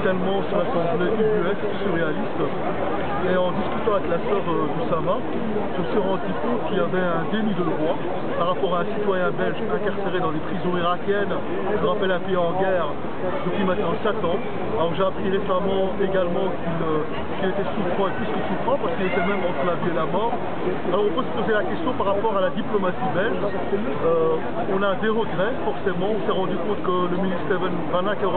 tellement cela semblait ubuesque, surréaliste. Et en discutant avec la sœur d'Oussama, je me suis rendu compte qu'il y avait un déni de droit par rapport à un citoyen belge incarcéré dans des prisons irakiennes, je rappelle un pays en guerre depuis maintenant 7 ans. Alors j'ai appris récemment également qu'il était souffrant et plus que souffrant parce qu'il était même entre la vie et la mort. Alors on peut se poser la question par rapport à la diplomatie belge. On a des regrets forcément, on s'est rendu compte que le ministre Steven Van Acker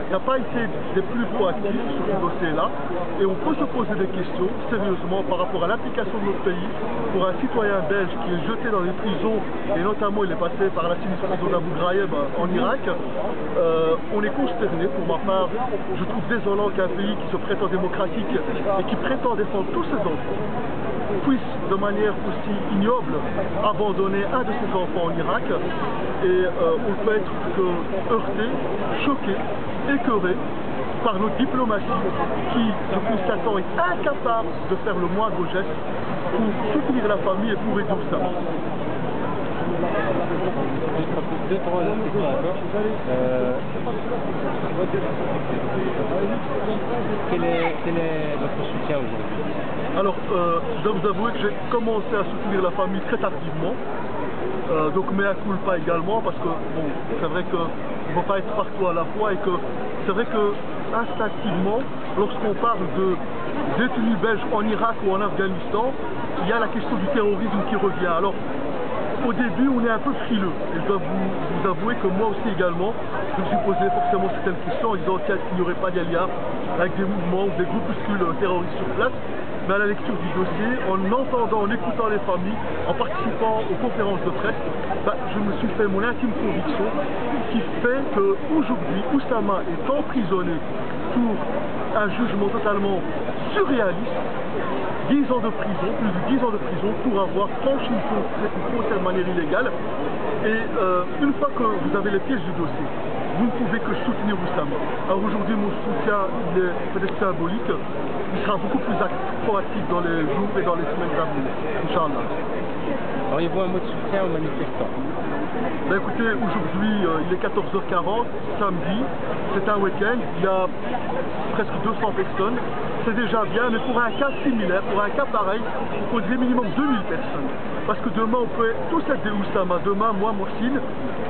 n'a pas été des plus proactifs sur ce dossier-là. Et on peut se poser des questions, sérieusement, par rapport à l'application de notre pays pour un citoyen belge qui est jeté dans les prisons, et notamment il est passé par la sinistre prison d'Abu Ghraib en Irak. On est consterné, pour ma part. Je trouve désolant qu'un pays qui se prétend démocratique et qui prétend défendre tous ses enfants puisse, de manière aussi ignoble, abandonner un de ses enfants en Irak. Et on peut être que heurté, choqué, écœuré par notre diplomatie qui, depuis 7 ans, est incapable de faire le moindre geste pour soutenir la famille et pour aider Oussama. Deux, trois questions encore. Quel est votre soutien aujourd'hui? Alors, je dois vous avouer que j'ai commencé à soutenir la famille très tardivement. Donc mea culpa également, parce que bon, c'est vrai qu'on ne peut pas être partout à la fois et que c'est vrai que instinctivement, lorsqu'on parle de détenus belges en Irak ou en Afghanistan, il y a la question du terrorisme qui revient. Alors, au début, on est un peu frileux. Et je dois vous avouer que moi aussi également, je me suis posé forcément certaines questions en disant qu'il n'y aurait pas de lien avec des mouvements ou des groupuscules terroristes sur place. Mais à la lecture du dossier, en entendant, en écoutant les familles, en participant aux conférences de presse, je me suis fait mon intime conviction qui fait qu'aujourd'hui, Oussama est emprisonné pour un jugement totalement surréaliste, 10 ans de prison, plus de 10 ans de prison pour avoir franchi une frontière de manière illégale. Et une fois que vous avez les pièges du dossier, vous ne pouvez que soutenir Oussama. Alors aujourd'hui, mon soutien, il est peut-être symbolique, il sera beaucoup plus proactif dans les jours et dans les semaines à venir, Inch'Allah. Auriez-vous un mot de soutien aux manifestants? Écoutez, aujourd'hui, il est 14h40, samedi, c'est un week-end, il y a presque 200 personnes. C'est déjà bien, mais pour un cas similaire, pour un cas pareil, il faudrait minimum 2000 personnes. Parce que demain, on peut tous être des Oussama. Demain, moi, Mohsin,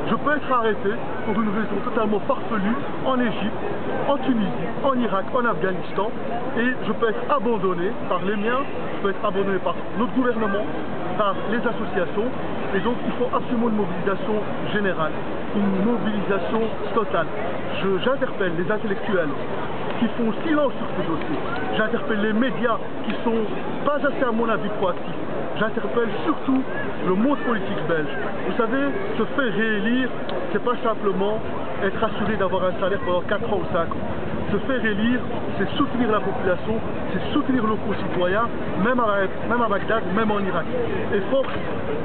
je peux être arrêté pour une raison totalement farfelue en Égypte, en Tunisie, en Irak, en Afghanistan. Et je peux être abandonné par les miens, je peux être abandonné par notre gouvernement, par les associations. Et donc, il faut absolument une mobilisation générale, une mobilisation totale. J'interpelle les intellectuels qui font silence sur ce dossier. J'interpelle les médias qui sont pas assez, à mon avis, proactifs. J'interpelle surtout le monde politique belge. Vous savez, se faire réélire, c'est pas simplement être assuré d'avoir un salaire pendant 4 ans ou 5 ans. Se faire élire, c'est soutenir la population, c'est soutenir nos concitoyens, même à Bagdad, même en Irak. Et force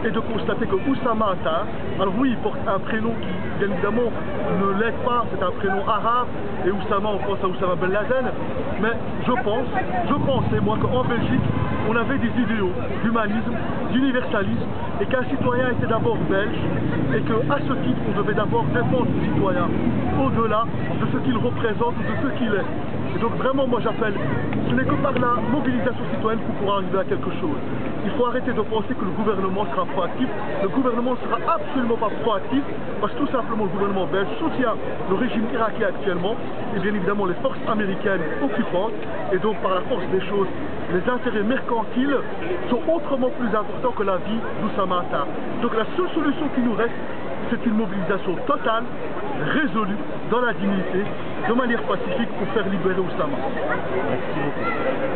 est de constater que Oussama Attar, alors oui, il porte un prénom qui, bien évidemment, ne l'aide pas, c'est un prénom arabe, et Oussama, on pense à Oussama Ben Laden, mais je pensais, moi, qu'en Belgique, on avait des idéaux d'humanisme, d'universalisme, et qu'un citoyen était d'abord belge, et qu'à ce titre, on devait d'abord défendre ce citoyen, au-delà de ce qu'il représente, de ce qu'il est. Et donc vraiment, moi j'appelle, ce n'est que par la mobilisation citoyenne qu'on pourra arriver à quelque chose. Il faut arrêter de penser que le gouvernement sera proactif. Le gouvernement ne sera absolument pas proactif, parce que tout simplement le gouvernement belge soutient le régime irakien actuellement, et bien évidemment les forces américaines occupantes, et donc par la force des choses, les intérêts mercantiles sont autrement plus importants que la vie d'Oussama Attar. Donc la seule solution qui nous reste, c'est une mobilisation totale, résolue, dans la dignité, de manière pacifique pour faire libérer Oussama. Merci beaucoup.